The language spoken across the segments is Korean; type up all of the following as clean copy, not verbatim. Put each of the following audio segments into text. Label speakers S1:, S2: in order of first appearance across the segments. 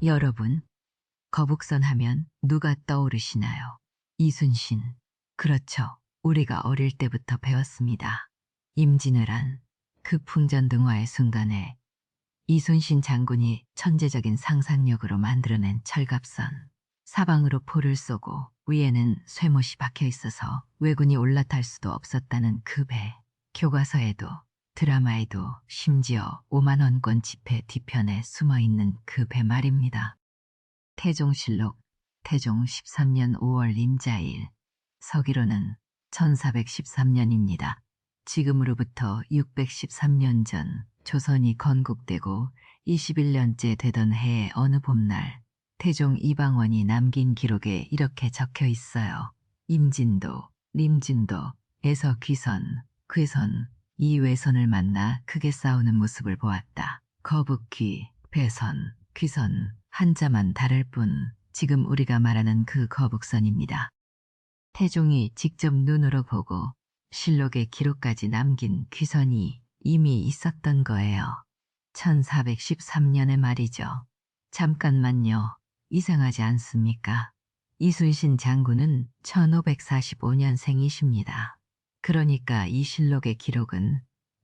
S1: 여러분, 거북선 하면 누가 떠오르시나요? 이순신. 그렇죠. 우리가 어릴 때부터 배웠습니다. 임진왜란, 그 풍전등화의 순간에 이순신 장군이 천재적인 상상력으로 만들어낸 철갑선. 사방으로 포를 쏘고 위에는 쇠못이 박혀 있어서 왜군이 올라탈 수도 없었다는 그 배. 교과서에도 드라마에도 심지어 5만 원권 지폐 뒤편에 숨어있는 그 배 말입니다. 태종실록 태종 13년 5월 임자일, 서기로는 1413년입니다. 지금으로부터 613년 전 조선이 건국되고 21년째 되던 해의 어느 봄날, 태종 이방원이 남긴 기록에 이렇게 적혀 있어요. 임진도, 림진도에서 귀선, 괴선, 이 외선을 만나 크게 싸우는 모습을 보았다. 거북귀, 배선, 귀선, 한자만 다를 뿐 지금 우리가 말하는 그 거북선입니다. 태종이 직접 눈으로 보고 실록의 기록까지 남긴 귀선이 이미 있었던 거예요. 1413년의 말이죠. 잠깐만요. 이상하지 않습니까? 이순신 장군은 1545년생이십니다. 그러니까 이 실록의 기록은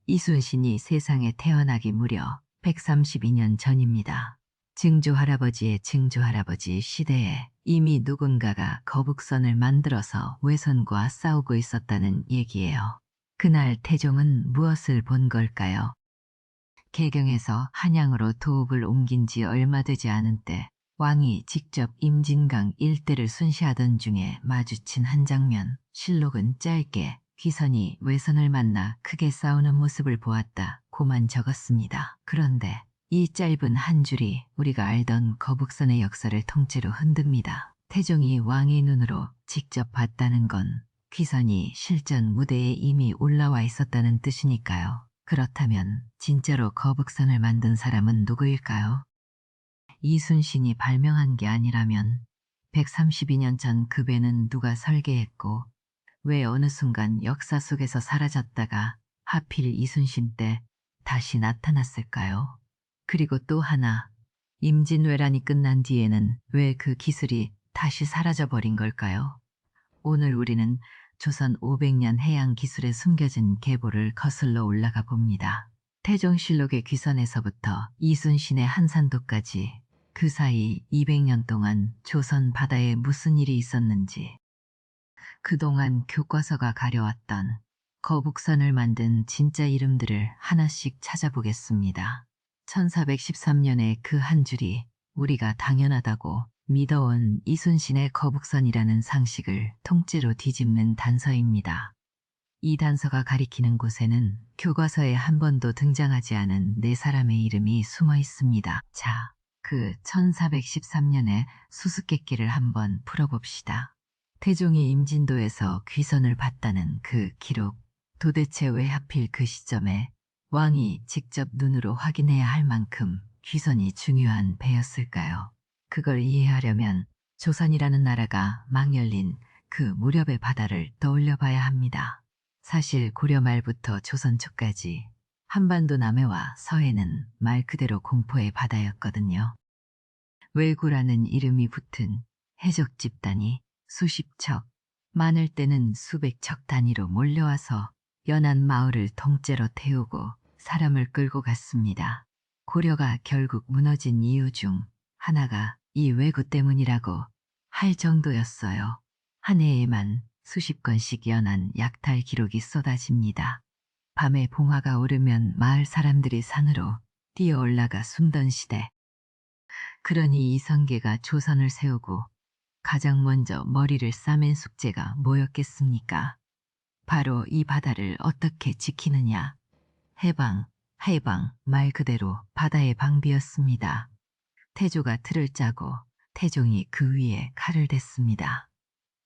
S1: 이순신이 세상에 태어나기 무려 132년 전입니다. 증조할아버지의 증조할아버지 시대에 이미 누군가가 거북선을 만들어서 외선과 싸우고 있었다는 얘기예요. 그날 태종은 무엇을 본 걸까요? 개경에서 한양으로 도읍을 옮긴 지 얼마 되지 않은 때 왕이 직접 임진강 일대를 순시하던 중에 마주친 한 장면. 실록은 짧게 귀선이 외선을 만나 크게 싸우는 모습을 보았다 고만 적었습니다. 그런데 이 짧은 한 줄이 우리가 알던 거북선의 역사를 통째로 흔듭니다. 태종이 왕의 눈으로 직접 봤다는 건 귀선이 실전 무대에 이미 올라와 있었다는 뜻이니까요. 그렇다면 진짜로 거북선을 만든 사람은 누구일까요? 이순신이 발명한 게 아니라면 132년 전 그 배는 누가 설계했고 왜 어느 순간 역사 속에서 사라졌다가 하필 이순신 때 다시 나타났을까요? 그리고 또 하나, 임진왜란이 끝난 뒤에는 왜 그 기술이 다시 사라져버린 걸까요? 오늘 우리는 조선 500년 해양 기술에 숨겨진 계보를 거슬러 올라가 봅니다. 태종실록의 귀선에서부터 이순신의 한산도까지 그 사이 200년 동안 조선 바다에 무슨 일이 있었는지, 그동안 교과서가 가려왔던 거북선을 만든 진짜 이름들을 하나씩 찾아보겠습니다. 1413년의 그 한 줄이 우리가 당연하다고 믿어온 이순신의 거북선이라는 상식을 통째로 뒤집는 단서입니다. 이 단서가 가리키는 곳에는 교과서에 한 번도 등장하지 않은 네 사람의 이름이 숨어 있습니다. 자, 그 1413년의 수수께끼를 한번 풀어봅시다. 태종이 임진도에서 귀선을 봤다는 그 기록, 도대체 왜 하필 그 시점에 왕이 직접 눈으로 확인해야 할 만큼 귀선이 중요한 배였을까요? 그걸 이해하려면 조선이라는 나라가 막 열린 그 무렵의 바다를 떠올려 봐야 합니다. 사실 고려 말부터 조선 초까지 한반도 남해와 서해는 말 그대로 공포의 바다였거든요. 왜구라는 이름이 붙은 해적 집단이 수십 척, 많을 때는 수백 척 단위로 몰려와서 연안 마을을 통째로 태우고 사람을 끌고 갔습니다. 고려가 결국 무너진 이유 중 하나가 이 왜구 때문이라고 할 정도였어요. 한 해에만 수십 건씩 연안 약탈 기록이 쏟아집니다. 밤에 봉화가 오르면 마을 사람들이 산으로 뛰어 올라가 숨던 시대. 그러니 이성계가 조선을 세우고 가장 먼저 머리를 싸맨 숙제가 뭐였겠습니까? 바로 이 바다를 어떻게 지키느냐. 해방 말 그대로 바다의 방비였습니다. 태조가 틀을 짜고 태종이 그 위에 칼을 댔습니다.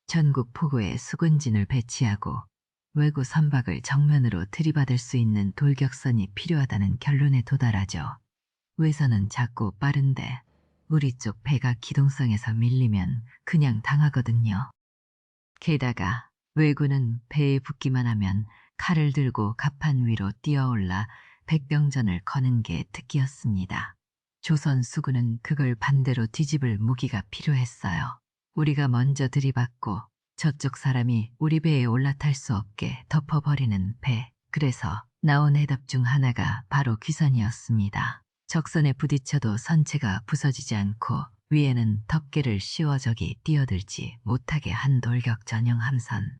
S1: 전국 포구에 수군진을 배치하고 왜구 선박을 정면으로 들이받을 수 있는 돌격선이 필요하다는 결론에 도달하죠. 외선은 작고 빠른데 우리 쪽 배가 기동성에서 밀리면 그냥 당하거든요. 게다가 왜구는 배에 붙기만 하면 칼을 들고 갑판 위로 뛰어올라 백병전을 거는 게 특기였습니다. 조선 수군은 그걸 반대로 뒤집을 무기가 필요했어요. 우리가 먼저 들이받고 저쪽 사람이 우리 배에 올라탈 수 없게 덮어버리는 배. 그래서 나온 해답 중 하나가 바로 귀선이었습니다. 적선에 부딪혀도 선체가 부서지지 않고 위에는 덮개를 씌워 적이 뛰어들지 못하게 한 돌격 전용 함선.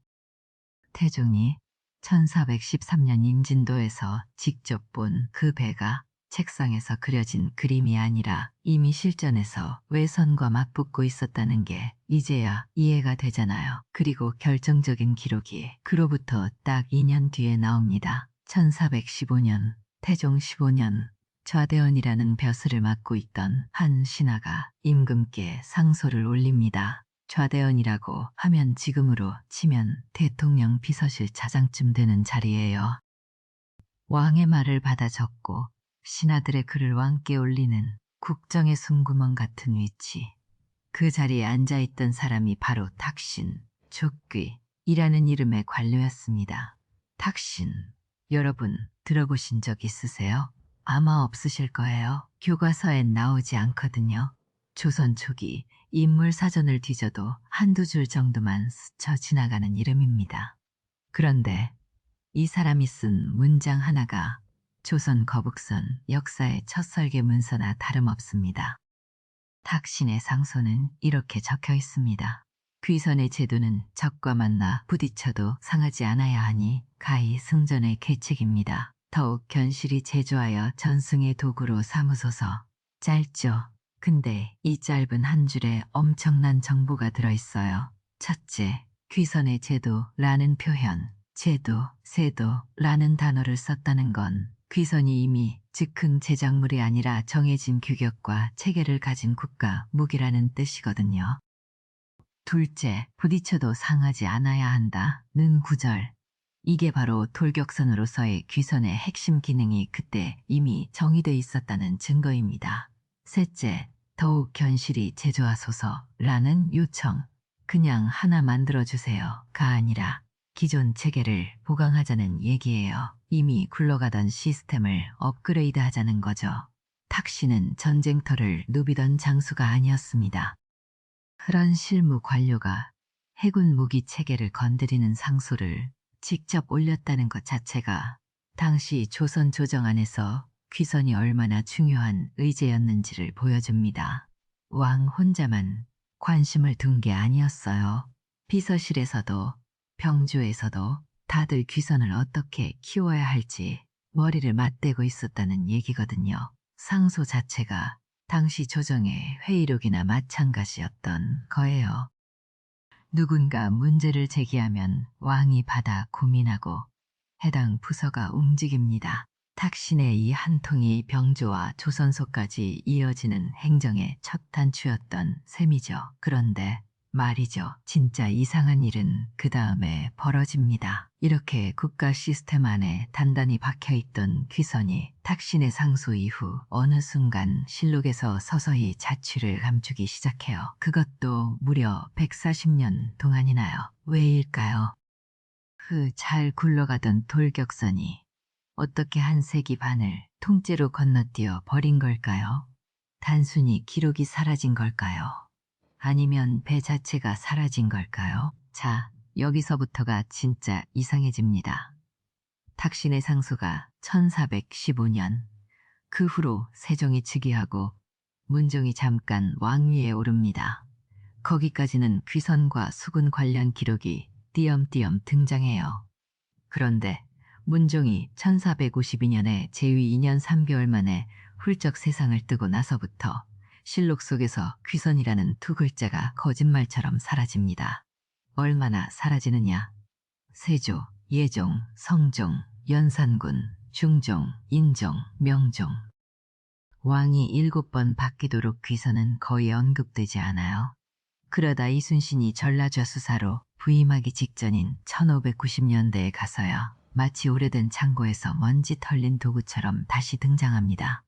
S1: 태종이 1413년 임진도에서 직접 본 그 배가 책상에서 그려진 그림이 아니라 이미 실전에서 외선과 맞붙고 있었다는 게 이제야 이해가 되잖아요. 그리고 결정적인 기록이 그로부터 딱 2년 뒤에 나옵니다. 1415년, 태종 15년, 좌대원이라는 벼슬을 맡고 있던 한 신하가 임금께 상소를 올립니다. 좌대원이라고 하면 지금으로 치면 대통령 비서실 차장쯤 되는 자리예요. 왕의 말을 받아 적고 신하들의 글을 왕께 올리는 국정의 숨구멍 같은 위치. 그 자리에 앉아있던 사람이 바로 탁신, 족귀이라는 이름의 관료였습니다. 탁신, 여러분 들어보신 적 있으세요? 아마 없으실 거예요. 교과서엔 나오지 않거든요. 조선 초기 인물 사전을 뒤져도 한두 줄 정도만 스쳐 지나가는 이름입니다. 그런데 이 사람이 쓴 문장 하나가 조선 거북선 역사의 첫 설계 문서나 다름없습니다. 탁신의 상소는 이렇게 적혀 있습니다. 귀선의 제도는 적과 만나 부딪혀도 상하지 않아야 하니 가히 승전의 계책입니다. 더욱 견실히 제조하여 전승의 도구로 삼으소서. 짧죠. 근데 이 짧은 한 줄에 엄청난 정보가 들어있어요. 첫째, 귀선의 제도라는 표현, 제도, 세도라는 단어를 썼다는 건 귀선이 이미 즉흥 제작물이 아니라 정해진 규격과 체계를 가진 국가 무기라는 뜻이거든요. 둘째, 부딪혀도 상하지 않아야 한다는 구절. 이게 바로 돌격선으로서의 귀선의 핵심 기능이 그때 이미 정의돼 있었다는 증거입니다. 셋째, 더욱 견실히 제조하소서라는 요청. 그냥 하나 만들어주세요가 아니라 기존 체계를 보강하자는 얘기예요. 이미 굴러가던 시스템을 업그레이드 하자는 거죠. 탁신은 전쟁터를 누비던 장수가 아니었습니다. 그런 실무 관료가 해군 무기 체계를 건드리는 상소를 직접 올렸다는 것 자체가 당시 조선 조정 안에서 귀선이 얼마나 중요한 의제였는지를 보여줍니다. 왕 혼자만 관심을 둔 게 아니었어요. 비서실에서도 병조에서도 다들 귀선을 어떻게 키워야 할지 머리를 맞대고 있었다는 얘기거든요. 상소 자체가 당시 조정의 회의록이나 마찬가지였던 거예요. 누군가 문제를 제기하면 왕이 받아 고민하고 해당 부서가 움직입니다. 탁신의 이 한 통이 병조와 조선소까지 이어지는 행정의 첫 단추였던 셈이죠. 그런데 말이죠. 진짜 이상한 일은 그 다음에 벌어집니다. 이렇게 국가 시스템 안에 단단히 박혀있던 귀선이 탁신의 상소 이후 어느 순간 실록에서 서서히 자취를 감추기 시작해요. 그것도 무려 140년 동안이나요. 왜일까요? 그 잘 굴러가던 돌격선이 어떻게 한 세기 반을 통째로 건너뛰어 버린 걸까요? 단순히 기록이 사라진 걸까요? 아니면 배 자체가 사라진 걸까요? 자, 여기서부터가 진짜 이상해집니다. 탁신의 상소가 1415년, 그 후로 세종이 즉위하고 문종이 잠깐 왕위에 오릅니다. 거기까지는 귀선과 수군 관련 기록이 띄엄띄엄 등장해요. 그런데 문종이 1452년에 제위 2년 3개월 만에 훌쩍 세상을 뜨고 나서부터 실록 속에서 귀선이라는 두 글자가 거짓말처럼 사라집니다. 얼마나 사라지느냐? 세조, 예종, 성종, 연산군, 중종, 인종, 명종. 왕이 7번 바뀌도록 귀선은 거의 언급되지 않아요. 그러다 이순신이 전라좌수사로 부임하기 직전인 1590년대에 가서야 마치 오래된 창고에서 먼지 털린 도구처럼 다시 등장합니다.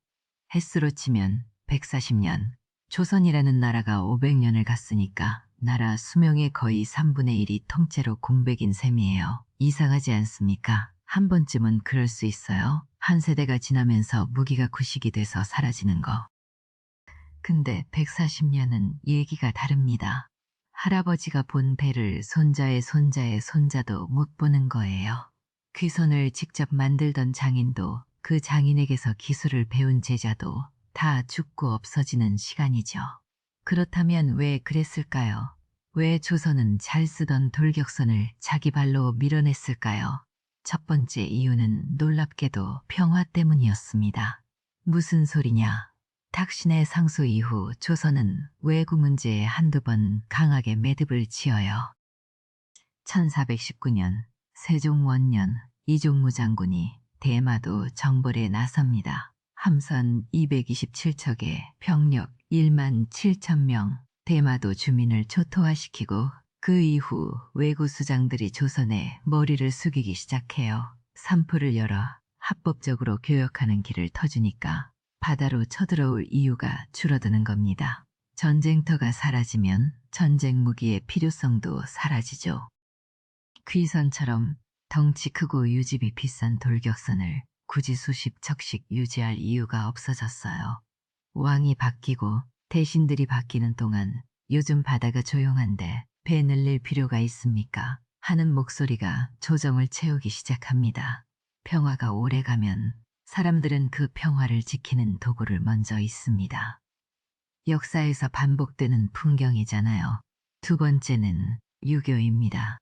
S1: 횟수로 치면 140년, 조선이라는 나라가 500년을 갔으니까 나라 수명의 거의 3분의 1이 통째로 공백인 셈이에요. 이상하지 않습니까? 한 번쯤은 그럴 수 있어요. 한 세대가 지나면서 무기가 구식이 돼서 사라지는 거. 근데 140년은 얘기가 다릅니다. 할아버지가 본 배를 손자의 손자의 손자도 못 보는 거예요. 귀선을 직접 만들던 장인도 그 장인에게서 기술을 배운 제자도 다 죽고 없어지는 시간이죠. 그렇다면 왜 그랬을까요? 왜 조선은 잘 쓰던 돌격선을 자기 발로 밀어냈을까요? 첫 번째 이유는 놀랍게도 평화 때문이었습니다. 무슨 소리냐? 탁신의 상소 이후 조선은 외구 문제에 한두 번 강하게 매듭을 지어요. 1419년 세종원년 이종무 장군이 대마도 정벌에 나섭니다. 함선 227척에 병력 1만 7천 명, 대마도 주민을 초토화시키고 그 이후 외구 수장들이 조선에 머리를 숙이기 시작해요. 산포를 열어 합법적으로 교역하는 길을 터주니까 바다로 쳐들어올 이유가 줄어드는 겁니다. 전쟁터가 사라지면 전쟁 무기의 필요성도 사라지죠. 귀선처럼 덩치 크고 유지비 비싼 돌격선을 굳이 수십 척씩 유지할 이유가 없어졌어요. 왕이 바뀌고 대신들이 바뀌는 동안 요즘 바다가 조용한데 배 늘릴 필요가 있습니까? 하는 목소리가 조정을 채우기 시작합니다. 평화가 오래가면 사람들은 그 평화를 지키는 도구를 먼저 잊습니다. 역사에서 반복되는 풍경이잖아요. 두 번째는 유교입니다.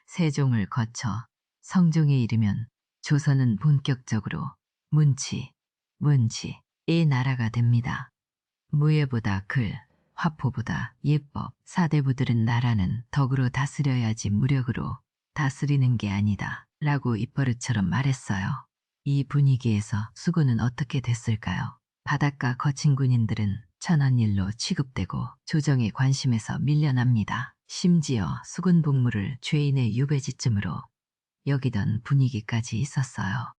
S1: 세종을 거쳐 성종에 이르면 조선은 본격적으로 문치의 나라가 됩니다. 무예보다 글, 화포보다 예법, 사대부들은 나라는 덕으로 다스려야지 무력으로 다스리는 게 아니다 라고 입버릇처럼 말했어요. 이 분위기에서 수군은 어떻게 됐을까요? 바닷가 거친 군인들은 천원일로 취급되고 조정의 관심에서 밀려납니다. 심지어 수군 복무를 죄인의 유배지쯤으로 여기던 분위기까지 있었어요.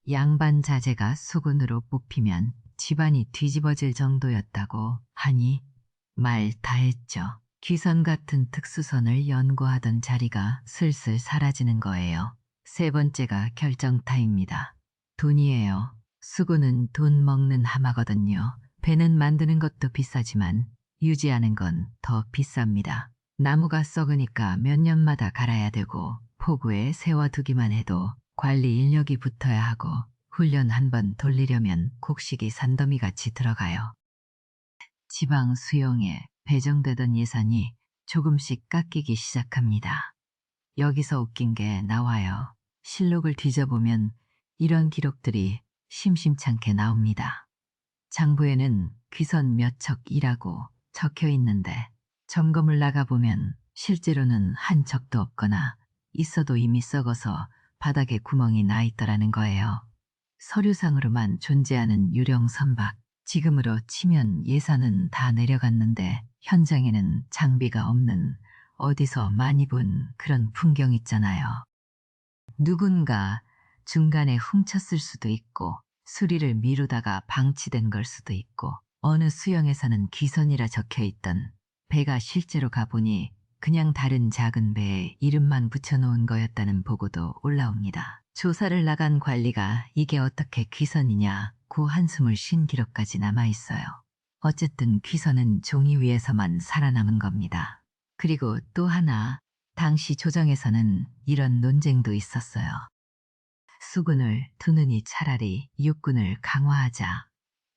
S1: 양반 자제가 수군으로 뽑히면 집안이 뒤집어질 정도였다고 하니 말 다했죠. 귀선 같은 특수선을 연구하던 자리가 슬슬 사라지는 거예요. 세 번째가 결정타입니다. 돈이에요. 수군은 돈 먹는 하마거든요. 배는 만드는 것도 비싸지만 유지하는 건 더 비쌉니다. 나무가 썩으니까 몇 년마다 갈아야 되고 포구에 세워두기만 해도 관리 인력이 붙어야 하고 훈련 한 번 돌리려면 곡식이 산더미같이 들어가요. 지방 수용에 배정되던 예산이 조금씩 깎이기 시작합니다. 여기서 웃긴 게 나와요. 실록을 뒤져보면 이런 기록들이 심심찮게 나옵니다. 장부에는 귀선 몇 척이라고 적혀 있는데 점검을 나가보면 실제로는 한 척도 없거나 있어도 이미 썩어서 바닥에 구멍이 나 있더라는 거예요. 서류상으로만 존재하는 유령 선박, 지금으로 치면 예산은 다 내려갔는데 현장에는 장비가 없는 어디서 많이 본 그런 풍경 있잖아요. 누군가 중간에 훔쳤을 수도 있고 수리를 미루다가 방치된 걸 수도 있고 어느 수영에서는 귀선이라 적혀있던 배가 실제로 가보니 그냥 다른 작은 배에 이름만 붙여놓은 거였다는 보고도 올라옵니다. 조사를 나간 관리가 이게 어떻게 귀선이냐고 한숨을 쉰 기록까지 남아있어요. 어쨌든 귀선은 종이 위에서만 살아남은 겁니다. 그리고 또 하나, 당시 조정에서는 이런 논쟁도 있었어요. 수군을 두느니 차라리 육군을 강화하자.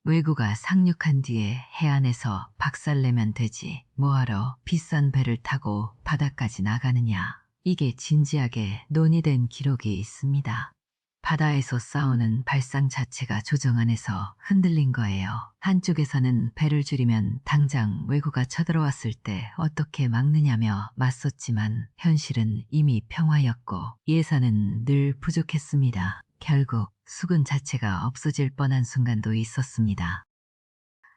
S1: 왜구가 상륙한 뒤에 해안에서 박살내면 되지 뭐하러 비싼 배를 타고 바다까지 나가느냐. 이게 진지하게 논의된 기록이 있습니다. 바다에서 싸우는 발상 자체가 조정 안에서 흔들린 거예요. 한쪽에서는 배를 줄이면 당장 왜구가 쳐들어왔을 때 어떻게 막느냐며 맞섰지만 현실은 이미 평화였고 예산은 늘 부족했습니다. 결국 수군 자체가 없어질 뻔한 순간도 있었습니다.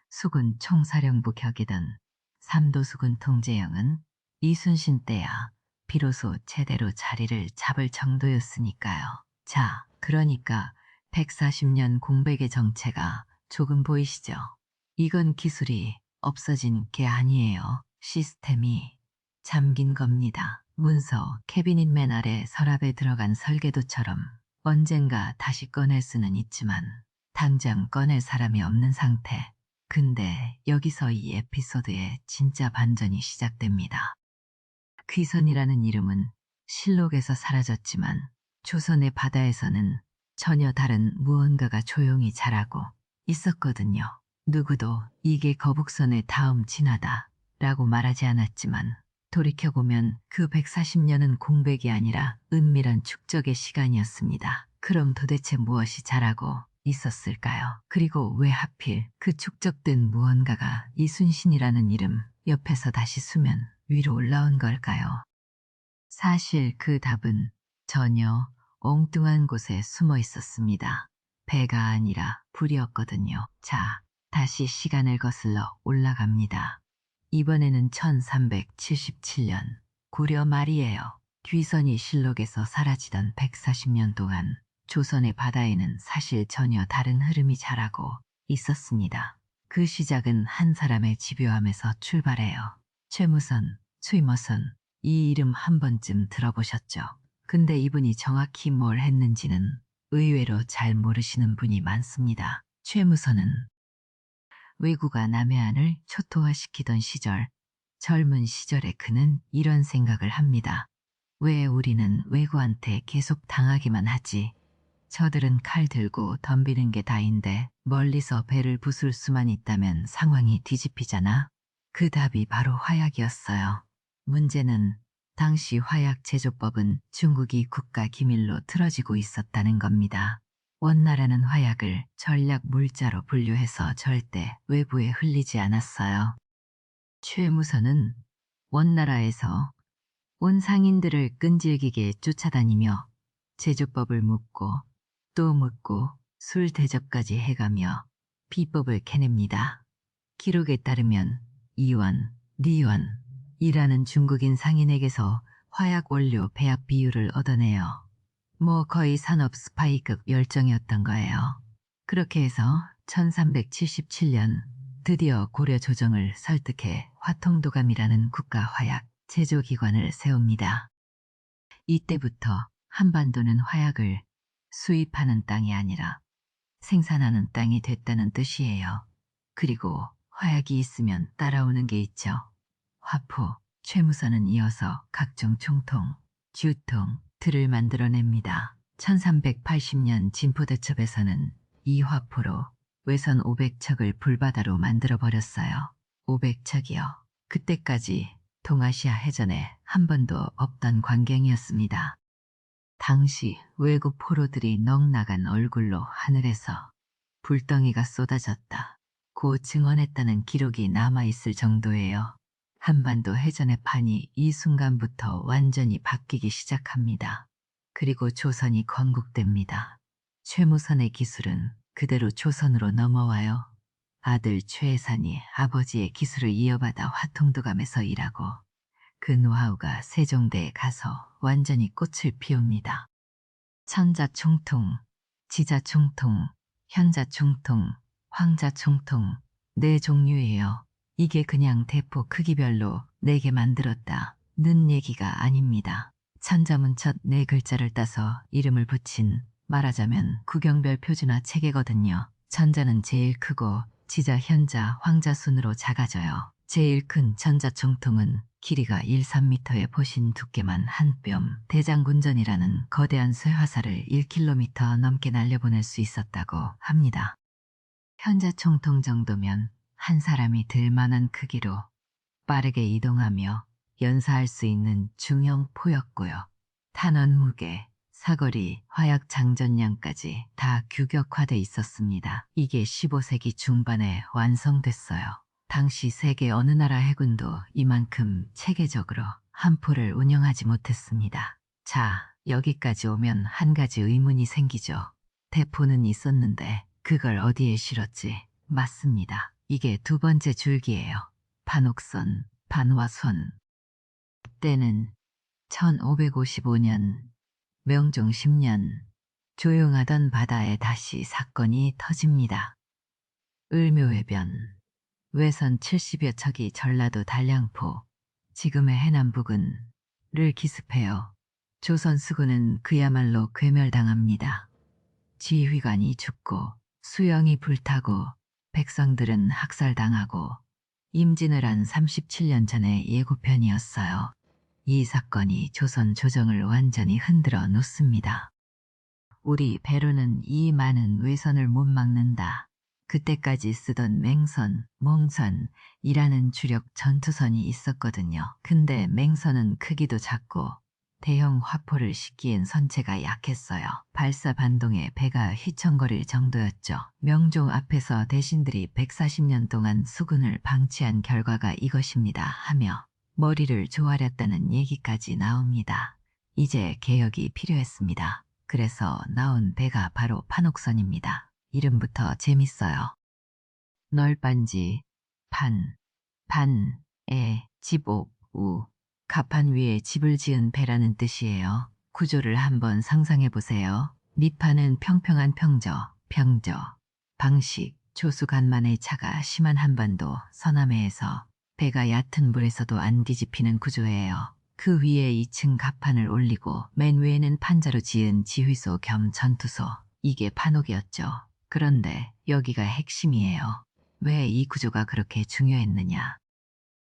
S1: 수군 총사령부 격이던 삼도수군 통제영은 이순신 때야 비로소 제대로 자리를 잡을 정도였으니까요. 자, 그러니까 140년 공백의 정체가 조금 보이시죠? 이건 기술이 없어진 게 아니에요. 시스템이 잠긴 겁니다. 문서, 캐비닛맨 아래 서랍에 들어간 설계도처럼 언젠가 다시 꺼낼 수는 있지만 당장 꺼낼 사람이 없는 상태. 근데 여기서 이 에피소드의 진짜 반전이 시작됩니다. 귀선이라는 이름은 실록에서 사라졌지만 조선의 바다에서는 전혀 다른 무언가가 조용히 자라고 있었거든요. 누구도 이게 거북선의 다음 진화다 라고 말하지 않았지만 돌이켜보면 그 140년은 공백이 아니라 은밀한 축적의 시간이었습니다. 그럼 도대체 무엇이 자라고 있었을까요? 그리고 왜 하필 그 축적된 무언가가 이순신이라는 이름 옆에서 다시 수면 위로 올라온 걸까요? 사실 그 답은 전혀 엉뚱한 곳에 숨어 있었습니다. 배가 아니라 불이었거든요. 자, 다시 시간을 거슬러 올라갑니다. 이번에는 1377년 고려 말이에요. 귀선이 실록에서 사라지던 140년 동안 조선의 바다에는 사실 전혀 다른 흐름이 자라고 있었습니다. 그 시작은 한 사람의 집요함에서 출발해요. 최무선,崔머선, 이 이름 한 번쯤 들어보셨죠? 근데 이분이 정확히 뭘 했는지는 의외로 잘 모르시는 분이 많습니다. 최무선은 왜구가 남해안을 초토화시키던 시절, 젊은 시절에 그는 이런 생각을 합니다. 왜 우리는 왜구한테 계속 당하기만 하지? 저들은 칼 들고 덤비는 게 다인데 멀리서 배를 부술 수만 있다면 상황이 뒤집히잖아. 그 답이 바로 화약이었어요. 문제는 당시 화약 제조법은 중국이 국가 기밀로 틀어지고 있었다는 겁니다. 원나라는 화약을 전략 물자로 분류해서 절대 외부에 흘리지 않았어요. 최무선은 원나라에서 온 상인들을 끈질기게 쫓아다니며 제조법을 묻고 또 묻고 술 대접까지 해가며 비법을 캐냅니다. 기록에 따르면 이원, 리원이라는 중국인 상인에게서 화약 원료 배합 비율을 얻어내요. 뭐 거의 산업 스파이급 열정이었던 거예요. 그렇게 해서 1377년 드디어 고려 조정을 설득해 화통도감이라는 국가 화약 제조기관을 세웁니다. 이때부터 한반도는 화약을 수입하는 땅이 아니라 생산하는 땅이 됐다는 뜻이에요. 그리고 화약이 있으면 따라오는 게 있죠. 화포, 최무선은 이어서 각종 총통, 주통,들을 만들어냅니다. 1380년 진포대첩에서는 이 화포로 외선 500척을 불바다로 만들어버렸어요. 500척이요. 그때까지 동아시아 해전에 한 번도 없던 광경이었습니다. 당시 외국 포로들이 넋나간 얼굴로 하늘에서 불덩이가 쏟아졌다. 고 증언했다는 기록이 남아있을 정도예요. 한반도 해전의 판이 이 순간부터 완전히 바뀌기 시작합니다. 그리고 조선이 건국됩니다. 최무선의 기술은 그대로 조선으로 넘어와요. 아들 최해산이 아버지의 기술을 이어받아 화통도감에서 일하고 그 노하우가 세종대에 가서 완전히 꽃을 피웁니다. 천자총통, 지자총통, 현자총통, 황자총통 네 종류예요. 이게 그냥 대포 크기별로 4개 만들었다는 얘기가 아닙니다. 천자문첫 4글자를 따서 이름을 붙인 말하자면 구경별 표준화 체계거든요. 천자는 제일 크고 지자, 현자, 황자 순으로 작아져요. 제일 큰 천자총통은 길이가 1~3m의 보신 두께만 한 뼘, 대장군전이라는 거대한 쇠화살을 1km 넘게 날려보낼 수 있었다고 합니다. 현자총통 정도면 한 사람이 들 만한 크기로 빠르게 이동하며 연사할 수 있는 중형 포였고요. 탄원 무게, 사거리, 화약 장전량까지 다 규격화돼 있었습니다. 이게 15세기 중반에 완성됐어요. 당시 세계 어느 나라 해군도 이만큼 체계적으로 한 포를 운영하지 못했습니다. 자, 여기까지 오면 한 가지 의문이 생기죠. 대포는 있었는데 그걸 어디에 실었지? 맞습니다. 이게 두 번째 줄기예요. 반옥선, 반화선. 때는 1555년, 명종 10년, 조용하던 바다에 다시 사건이 터집니다. 을묘해변, 외선 70여 척이 전라도 단량포, 지금의 해남 부근을 기습해요. 조선 수군은 그야말로 괴멸당합니다. 지휘관이 죽고 수영이 불타고 백성들은 학살당하고 임진을 한 37년 전의 예고편이었어요. 이 사건이 조선 조정을 완전히 흔들어 놓습니다. 우리 배로는 이 많은 외선을 못 막는다. 그때까지 쓰던 맹선, 몽선이라는 주력 전투선이 있었거든요. 근데 맹선은 크기도 작고 대형 화포를 싣기엔 선체가 약했어요. 발사 반동에 배가 휘청거릴 정도였죠. 명종 앞에서 대신들이 140년 동안 수군을 방치한 결과가 이것입니다 하며 머리를 조아렸다는 얘기까지 나옵니다. 이제 개혁이 필요했습니다. 그래서 나온 배가 바로 판옥선입니다. 이름부터 재밌어요. 널빤지, 반에, 집옥, 우, 갑판 위에 집을 지은 배라는 뜻이에요. 구조를 한번 상상해 보세요. 밑판은 평평한 평저, 방식, 조수간만의 차가 심한 한반도, 서남해에서 배가 얕은 물에서도 안 뒤집히는 구조예요. 그 위에 2층 갑판을 올리고 맨 위에는 판자로 지은 지휘소 겸 전투소. 이게 판옥이었죠. 그런데 여기가 핵심이에요. 왜 이 구조가 그렇게 중요했느냐.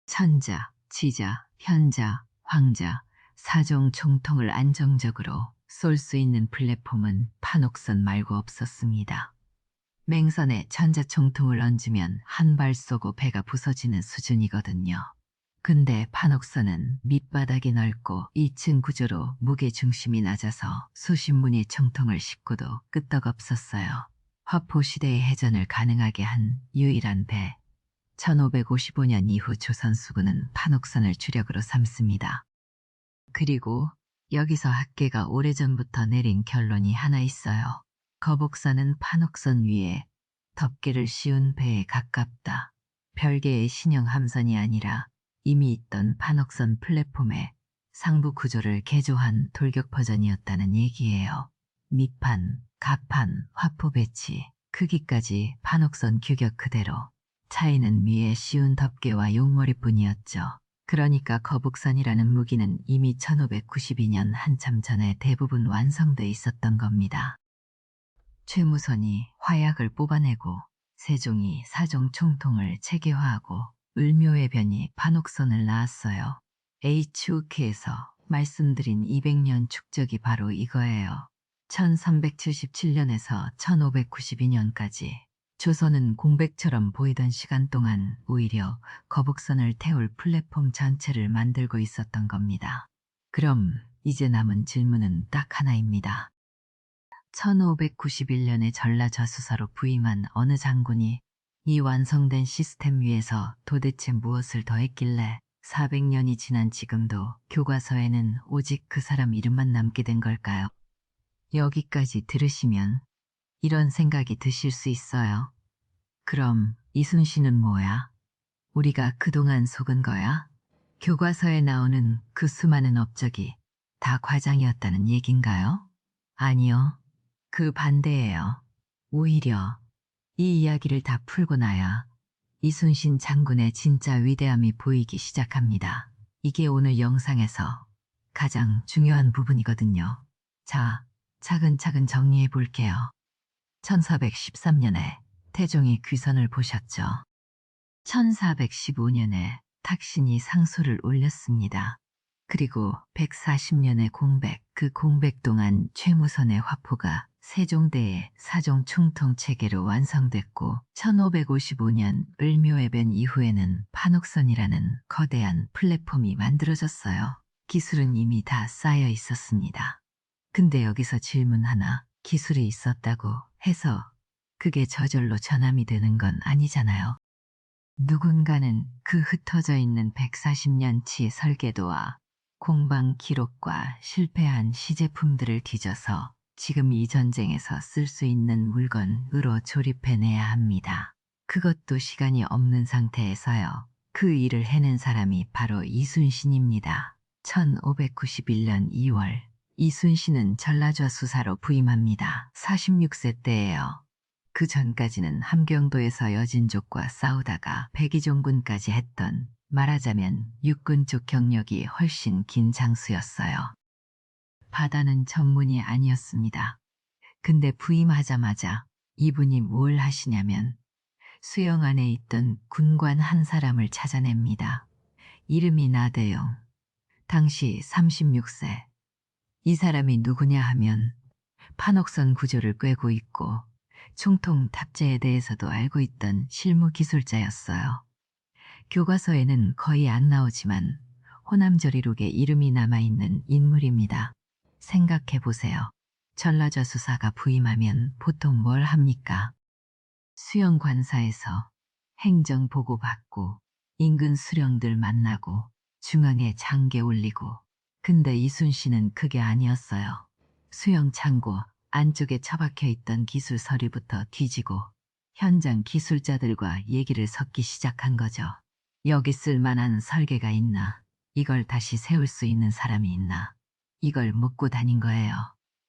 S1: 천자, 지자, 현자, 황자, 사종 총통을 안정적으로 쏠 수 있는 플랫폼은 판옥선 말고 없었습니다. 맹선에 천자 총통을 얹으면 한 발 쏘고 배가 부서지는 수준이거든요. 근데 판옥선은 밑바닥이 넓고 2층 구조로 무게중심이 낮아서 수십 문의 총통을 싣고도 끄떡없었어요. 화포 시대의 해전을 가능하게 한 유일한 배. 1555년 이후 조선 수군은 판옥선을 주력으로 삼습니다. 그리고 여기서 학계가 오래전부터 내린 결론이 하나 있어요. 거북선은 판옥선 위에 덮개를 씌운 배에 가깝다. 별개의 신형 함선이 아니라 이미 있던 판옥선 플랫폼에 상부 구조를 개조한 돌격 버전이었다는 얘기예요. 밑판, 갑판, 화포 배치, 크기까지 판옥선 규격 그대로. 차이는 위에 씌운 덮개와 용머리뿐이었죠. 그러니까 거북선이라는 무기는 이미 1592년 한참 전에 대부분 완성돼 있었던 겁니다. 최무선이 화약을 뽑아내고 세종이 사종 총통을 체계화하고 을묘해변이 판옥선을 낳았어요. HUK에서 말씀드린 200년 축적이 바로 이거예요. 1377년에서 1592년까지 조선은 공백처럼 보이던 시간 동안 오히려 거북선을 태울 플랫폼 전체를 만들고 있었던 겁니다. 그럼 이제 남은 질문은 딱 하나입니다. 1591년에 전라좌수사로 부임한 어느 장군이 이 완성된 시스템 위에서 도대체 무엇을 더했길래 400년이 지난 지금도 교과서에는 오직 그 사람 이름만 남게 된 걸까요? 여기까지 들으시면 이런 생각이 드실 수 있어요. 그럼 이순신은 뭐야? 우리가 그동안 속은 거야? 교과서에 나오는 그 수많은 업적이 다 과장이었다는 얘긴가요? 아니요. 그 반대예요. 오히려 이 이야기를 다 풀고 나야 이순신 장군의 진짜 위대함이 보이기 시작합니다. 이게 오늘 영상에서 가장 중요한 부분이거든요. 자, 차근차근 정리해 볼게요. 1413년에 태종이 귀선을 보셨죠. 1415년에 탁신이 상소를 올렸습니다. 그리고 140년의 공백, 그 공백 동안 최무선의 화포가 세종대의 사종 충통 체계로 완성됐고 1555년 을묘해변 이후에는 판옥선이라는 거대한 플랫폼이 만들어졌어요. 기술은 이미 다 쌓여 있었습니다. 근데 여기서 질문 하나, 기술이 있었다고 해서 그게 저절로 전함이 되는 건 아니잖아요. 누군가는 그 흩어져 있는 140년치 설계도와 공방 기록과 실패한 시제품들을 뒤져서 지금 이 전쟁에서 쓸 수 있는 물건으로 조립해내야 합니다. 그것도 시간이 없는 상태에서요. 그 일을 해낸 사람이 바로 이순신입니다. 1591년 2월 이순신은 전라좌수사로 부임합니다. 46세 때예요. 그 전까지는 함경도에서 여진족과 싸우다가 백의종군까지 했던, 말하자면 육군 쪽 경력이 훨씬 긴 장수였어요. 바다는 전문이 아니었습니다. 근데 부임하자마자 이분이 뭘 하시냐면 수영 안에 있던 군관 한 사람을 찾아냅니다. 이름이 나대용. 당시 36세. 이 사람이 누구냐 하면 판옥선 구조를 꿰고 있고 총통 탑재에 대해서도 알고 있던 실무 기술자였어요. 교과서에는 거의 안 나오지만 호남저리록에 이름이 남아있는 인물입니다. 생각해 보세요. 전라좌 수사가 부임하면 보통 뭘 합니까? 수영관사에서 행정 보고받고 인근 수령들 만나고 중앙에 장계 올리고. 근데 이순신은 그게 아니었어요. 수영 창고 안쪽에 처박혀 있던 기술 서류부터 뒤지고 현장 기술자들과 얘기를 섞기 시작한 거죠. 여기 쓸만한 설계가 있나? 이걸 다시 세울 수 있는 사람이 있나? 이걸 묻고 다닌 거예요.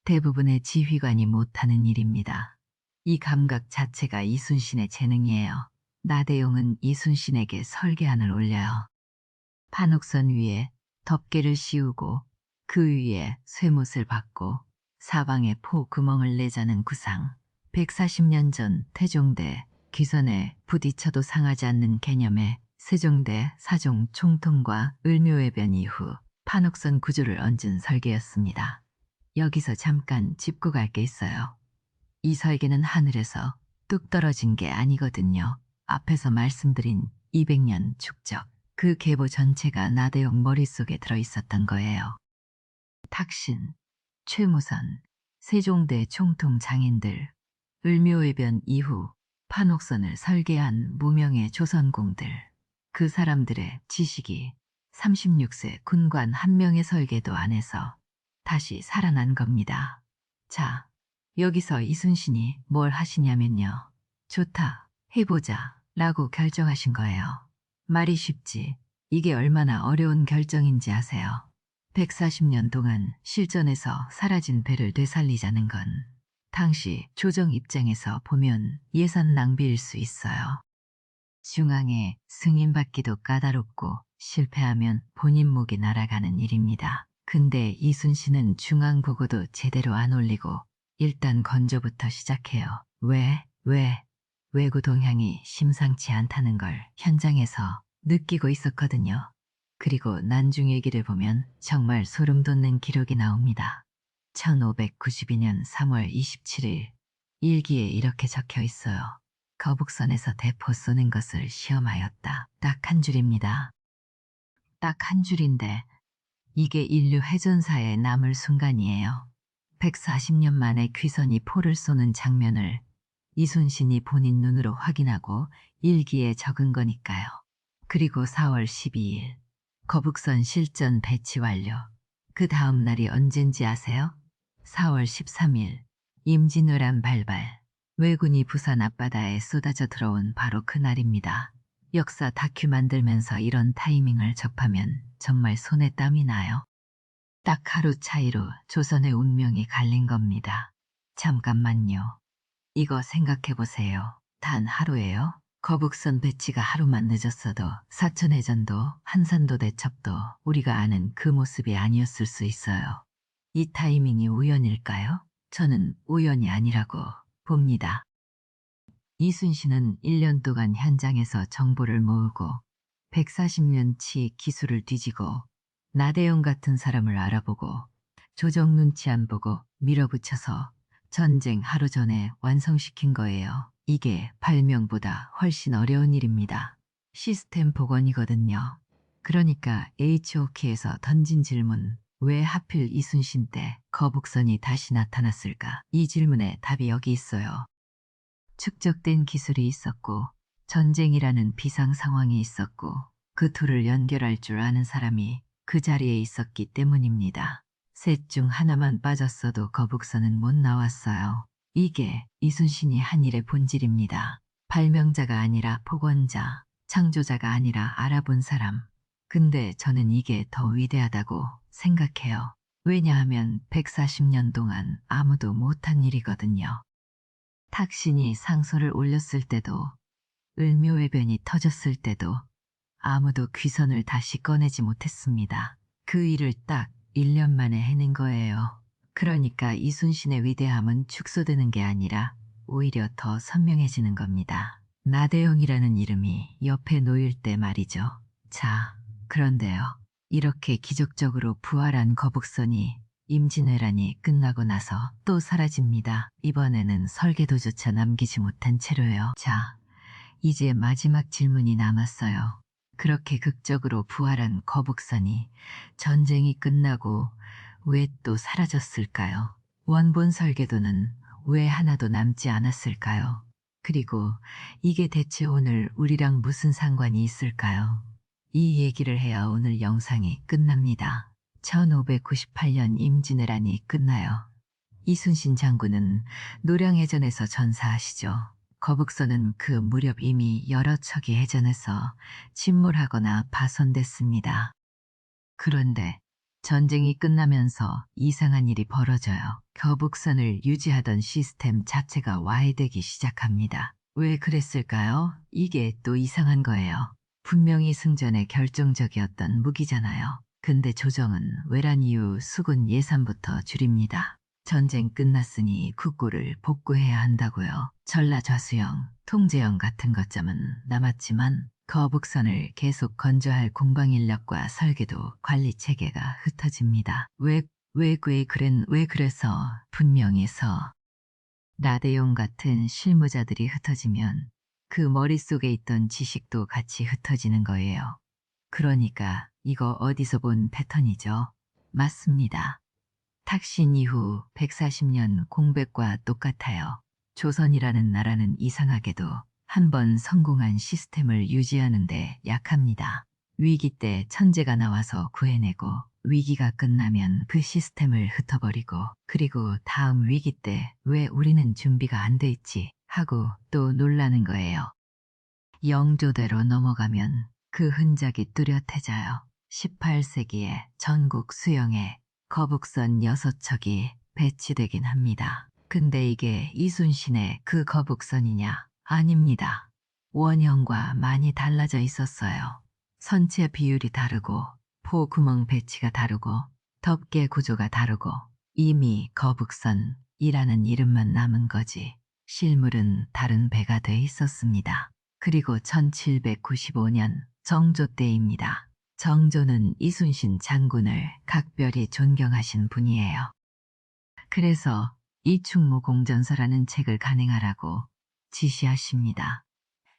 S1: 대부분의 지휘관이 못하는 일입니다. 이 감각 자체가 이순신의 재능이에요. 나대용은 이순신에게 설계안을 올려요. 판옥선 위에 덮개를 씌우고 그 위에 쇠못을 박고 사방에 포 구멍을 내자는 구상. 140년 전 태종대 귀선에 부딪혀도 상하지 않는 개념의 세종대 사종 총통과 을묘해변 이후 판옥선 구조를 얹은 설계였습니다. 여기서 잠깐 짚고 갈 게 있어요. 이 설계는 하늘에서 뚝 떨어진 게 아니거든요. 앞에서 말씀드린 200년 축적. 그 계보 전체가 나대용 머릿속에 들어있었던 거예요. 탁신, 최무선, 세종대 총통 장인들, 을묘해변 이후 판옥선을 설계한 무명의 조선공들. 그 사람들의 지식이 36세 군관 한 명의 설계도 안에서 다시 살아난 겁니다. 자, 여기서 이순신이 뭘 하시냐면요. 좋다, 해보자 라고 결정하신 거예요. 말이 쉽지 이게 얼마나 어려운 결정인지 아세요? 140년 동안 실전에서 사라진 배를 되살리자는 건 당시 조정 입장에서 보면 예산 낭비일 수 있어요. 중앙에 승인받기도 까다롭고 실패하면 본인 목이 날아가는 일입니다. 근데 이순신은 중앙 보고도 제대로 안 올리고 일단 건조부터 시작해요. 왜? 외구 동향이 심상치 않다는 걸 현장에서 느끼고 있었거든요. 그리고 난중 얘기를 보면 정말 소름 돋는 기록이 나옵니다. 1592년 3월 27일 일기에 이렇게 적혀 있어요. 거북선에서 대포 쏘는 것을 시험하였다. 딱 한 줄입니다. 딱 한 줄인데 이게 인류 해전사에 남을 순간이에요. 140년 만에 귀선이 포를 쏘는 장면을 이순신이 본인 눈으로 확인하고 일기에 적은 거니까요. 그리고 4월 12일 거북선 실전 배치 완료. 그 다음 날이 언젠지 아세요? 4월 13일 임진왜란 발발. 왜군이 부산 앞바다에 쏟아져 들어온 바로 그날입니다. 역사 다큐 만들면서 이런 타이밍을 접하면 정말 손에 땀이 나요. 딱 하루 차이로 조선의 운명이 갈린 겁니다. 잠깐만요. 이거 생각해보세요. 단 하루예요? 거북선 배치가 하루만 늦었어도 사천해전도 한산도 대첩도 우리가 아는 그 모습이 아니었을 수 있어요. 이 타이밍이 우연일까요? 저는 우연이 아니라고 봅니다. 이순신은 1년 동안 현장에서 정보를 모으고 140년치 기술을 뒤지고 나대용 같은 사람을 알아보고 조정 눈치 안 보고 밀어붙여서 전쟁 하루 전에 완성시킨 거예요. 이게 발명보다 훨씬 어려운 일입니다. 시스템 복원이거든요. 그러니까 HOK에서 던진 질문, 왜 하필 이순신 때 거북선이 다시 나타났을까? 이 질문에 답이 여기 있어요. 축적된 기술이 있었고 전쟁이라는 비상 상황이 있었고 그 둘을 연결할 줄 아는 사람이 그 자리에 있었기 때문입니다. 셋 중 하나만 빠졌어도 거북선은 못 나왔어요. 이게 이순신이 한 일의 본질입니다. 발명자가 아니라 복원자, 창조자가 아니라 알아본 사람. 근데 저는 이게 더 위대하다고 생각해요. 왜냐하면 140년 동안 아무도 못한 일이거든요. 탁신이 상소를 올렸을 때도 을묘해변이 터졌을 때도 아무도 귀선을 다시 꺼내지 못했습니다. 그 일을 딱 1년 만에 해낸 거예요. 그러니까 이순신의 위대함은 축소되는 게 아니라 오히려 더 선명해지는 겁니다. 나대영이라는 이름이 옆에 놓일 때 말이죠. 자, 그런데요. 이렇게 기적적으로 부활한 거북선이 임진왜란이 끝나고 나서 또 사라집니다. 이번에는 설계도조차 남기지 못한 채로요. 자, 이제 마지막 질문이 남았어요. 그렇게 극적으로 부활한 거북선이 전쟁이 끝나고 왜 또 사라졌을까요? 원본 설계도는 왜 하나도 남지 않았을까요? 그리고 이게 대체 오늘 우리랑 무슨 상관이 있을까요? 이 얘기를 해야 오늘 영상이 끝납니다. 1598년 임진왜란이 끝나요. 이순신 장군은 노량해전에서 전사하시죠. 거북선은 그 무렵 이미 여러 척이 해전에서 침몰하거나 파손됐습니다. 그런데 전쟁이 끝나면서 이상한 일이 벌어져요. 거북선을 유지하던 시스템 자체가 와해되기 시작합니다. 왜 그랬을까요? 이게 또 이상한 거예요. 분명히 승전에 결정적이었던 무기잖아요. 근데 조정은 외란 이후 수군 예산부터 줄입니다. 전쟁 끝났으니 국고를 복구해야 한다고요. 전라좌수영, 통제영 같은 것점은 남았지만 거북선을 계속 건조할 공방 인력과 설계도 관리 체계가 흩어집니다. 왜 그래서 분명해서 나대용 같은 실무자들이 흩어지면 그 머릿속에 있던 지식도 같이 흩어지는 거예요. 그러니까 이거 어디서 본 패턴이죠? 맞습니다. 탁신 이후 140년 공백과 똑같아요. 조선이라는 나라는 이상하게도 한 번 성공한 시스템을 유지하는데 약합니다. 위기 때 천재가 나와서 구해내고 위기가 끝나면 그 시스템을 흩어버리고 그리고 다음 위기 때 왜 우리는 준비가 안 돼 있지 하고 또 놀라는 거예요. 영조대로 넘어가면 그 흔적이 뚜렷해져요. 18세기에 전국 수영에 거북선 6척이 배치되긴 합니다. 근데 이게 이순신의 그 거북선이냐? 아닙니다. 원형과 많이 달라져 있었어요. 선체 비율이 다르고 포 구멍 배치가 다르고 덮개 구조가 다르고 이미 거북선이라는 이름만 남은 거지 실물은 다른 배가 돼 있었습니다. 그리고 1795년 정조 때입니다. 정조는 이순신 장군을 각별히 존경하신 분이에요. 그래서 이충무공전서라는 책을 간행하라고 지시하십니다.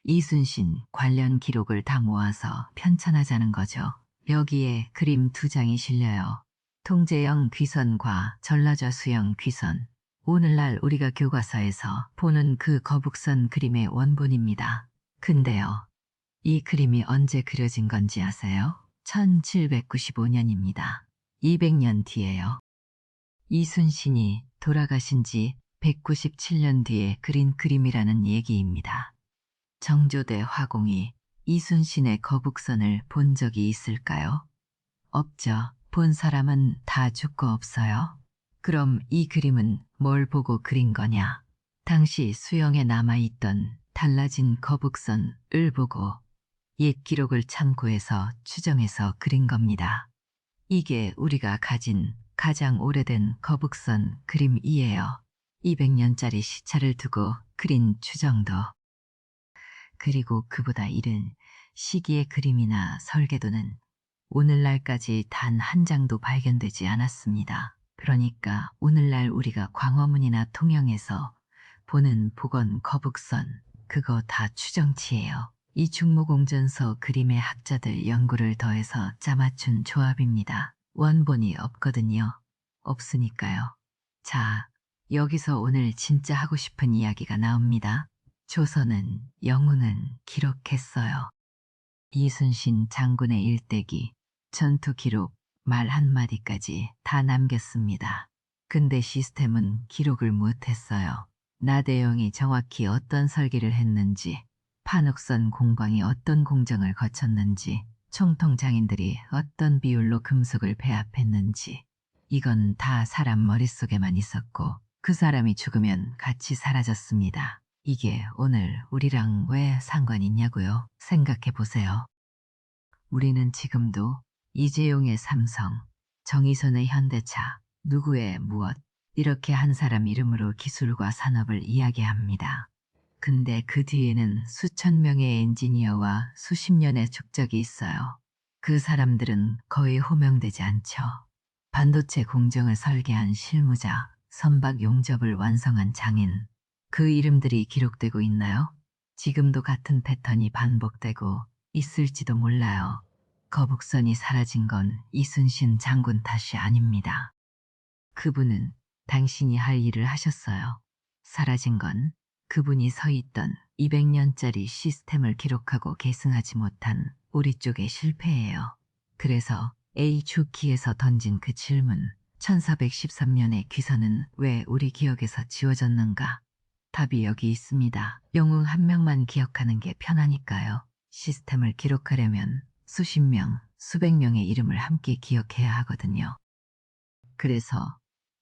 S1: 이순신 관련 기록을 다 모아서 편찬하자는 거죠. 여기에 그림 2장이 실려요. 통제영 귀선과 전라좌수영 귀선. 오늘날 우리가 교과서에서 보는 그 거북선 그림의 원본입니다. 근데요, 이 그림이 언제 그려진 건지 아세요? 1795년입니다. 200년 뒤에요. 이순신이 돌아가신 지 197년 뒤에 그린 그림이라는 얘기입니다. 정조대 화공이 이순신의 거북선을 본 적이 있을까요? 없죠. 본 사람은 다 죽고 없어요. 그럼 이 그림은 뭘 보고 그린 거냐? 당시 수영에 남아있던 달라진 거북선을 보고 옛 기록을 참고해서 추정해서 그린 겁니다. 이게 우리가 가진 가장 오래된 거북선 그림이에요. 200년짜리 시차를 두고 그린 추정도. 그리고 그보다 이른 시기의 그림이나 설계도는 오늘날까지 단 한 장도 발견되지 않았습니다. 그러니까 오늘날 우리가 광화문이나 통영에서 보는 복원 거북선, 그거 다 추정치예요. 이 충무공전서 그림의 학자들 연구를 더해서 짜맞춘 조합입니다. 원본이 없거든요. 없으니까요. 자, 여기서 오늘 진짜 하고 싶은 이야기가 나옵니다. 조선은 영웅은 기록했어요. 이순신 장군의 일대기, 전투 기록, 말 한마디까지 다 남겼습니다. 근데 시스템은 기록을 못했어요. 나대영이 정확히 어떤 설계를 했는지, 판옥선 공방이 어떤 공정을 거쳤는지, 총통장인들이 어떤 비율로 금속을 배합했는지, 이건 다 사람 머릿속에만 있었고 그 사람이 죽으면 같이 사라졌습니다. 이게 오늘 우리랑 왜 상관 있냐고요? 생각해 보세요. 우리는 지금도 이재용의 삼성, 정의선의 현대차, 누구의 무엇 이렇게 한 사람 이름으로 기술과 산업을 이야기합니다. 근데 그 뒤에는 수천 명의 엔지니어와 수십 년의 축적이 있어요. 그 사람들은 거의 호명되지 않죠. 반도체 공정을 설계한 실무자, 선박 용접을 완성한 장인, 그 이름들이 기록되고 있나요? 지금도 같은 패턴이 반복되고 있을지도 몰라요. 거북선이 사라진 건 이순신 장군 탓이 아닙니다. 그분은 당신이 할 일을 하셨어요. 사라진 건 그분이 서 있던 200년짜리 시스템을 기록하고 계승하지 못한 우리 쪽의 실패예요. 그래서 A주키에서 던진 그 질문, 1413년의 귀선은 왜 우리 기억에서 지워졌는가? 답이 여기 있습니다. 영웅 한 명만 기억하는 게 편하니까요. 시스템을 기록하려면 수십 명, 수백 명의 이름을 함께 기억해야 하거든요. 그래서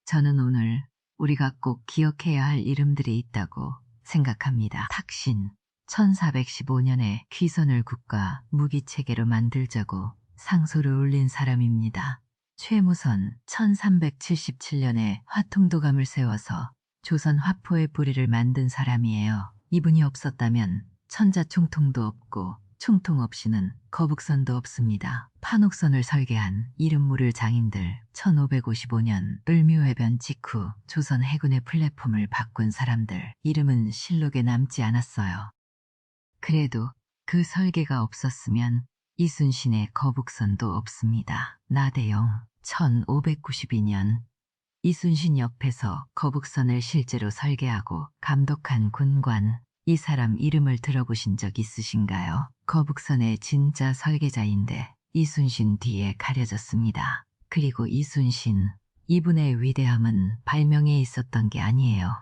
S1: 저는 오늘 우리가 꼭 기억해야 할 이름들이 있다고 생각합니다. 탁신, 1415년에 귀선을 국가 무기체계로 만들자고 상소를 올린 사람입니다. 최무선, 1377년에 화통도감을 세워서 조선 화포의 뿌리를 만든 사람이에요. 이분이 없었다면 천자총통도 없고 총통 없이는 거북선도 없습니다. 판옥선을 설계한 이름 모를 장인들, 1555년 을묘해변 직후 조선 해군의 플랫폼을 바꾼 사람들, 이름은 실록에 남지 않았어요. 그래도 그 설계가 없었으면 이순신의 거북선도 없습니다. 나대영, 1592년 이순신 옆에서 거북선을 실제로 설계하고 감독한 군관, 이 사람 이름을 들어보신 적 있으신가요? 거북선의 진짜 설계자인데 이순신 뒤에 가려졌습니다. 그리고 이순신, 이분의 위대함은 발명에 있었던 게 아니에요.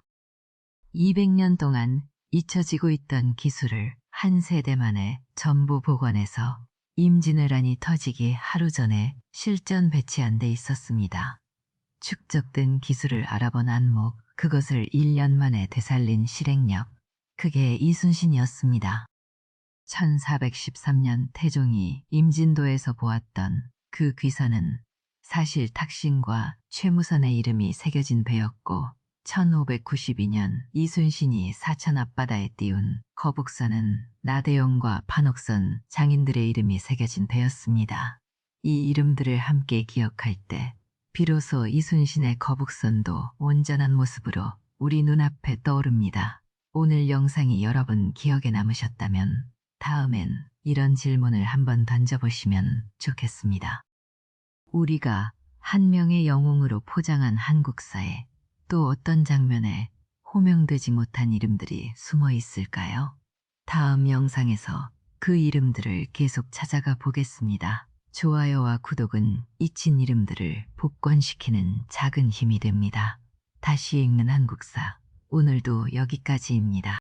S1: 200년 동안 잊혀지고 있던 기술을 한 세대 만에 전부 복원해서 임진왜란이 터지기 하루 전에 실전 배치한 데 있었습니다. 축적된 기술을 알아본 안목, 그것을 1년 만에 되살린 실행력, 그게 이순신이었습니다. 1413년 태종이 임진도에서 보았던 그 귀선은 사실 탁신과 최무선의 이름이 새겨진 배였고 1592년 이순신이 사천 앞바다에 띄운 거북선은 나대용과 판옥선 장인들의 이름이 새겨진 배였습니다. 이 이름들을 함께 기억할 때 비로소 이순신의 거북선도 온전한 모습으로 우리 눈앞에 떠오릅니다. 오늘 영상이 여러분 기억에 남으셨다면 다음엔 이런 질문을 한번 던져보시면 좋겠습니다. 우리가 한 명의 영웅으로 포장한 한국사에 또 어떤 장면에 호명되지 못한 이름들이 숨어 있을까요? 다음 영상에서 그 이름들을 계속 찾아가 보겠습니다. 좋아요와 구독은 잊힌 이름들을 복권시키는 작은 힘이 됩니다. 다시 읽는 한국사, 오늘도 여기까지입니다.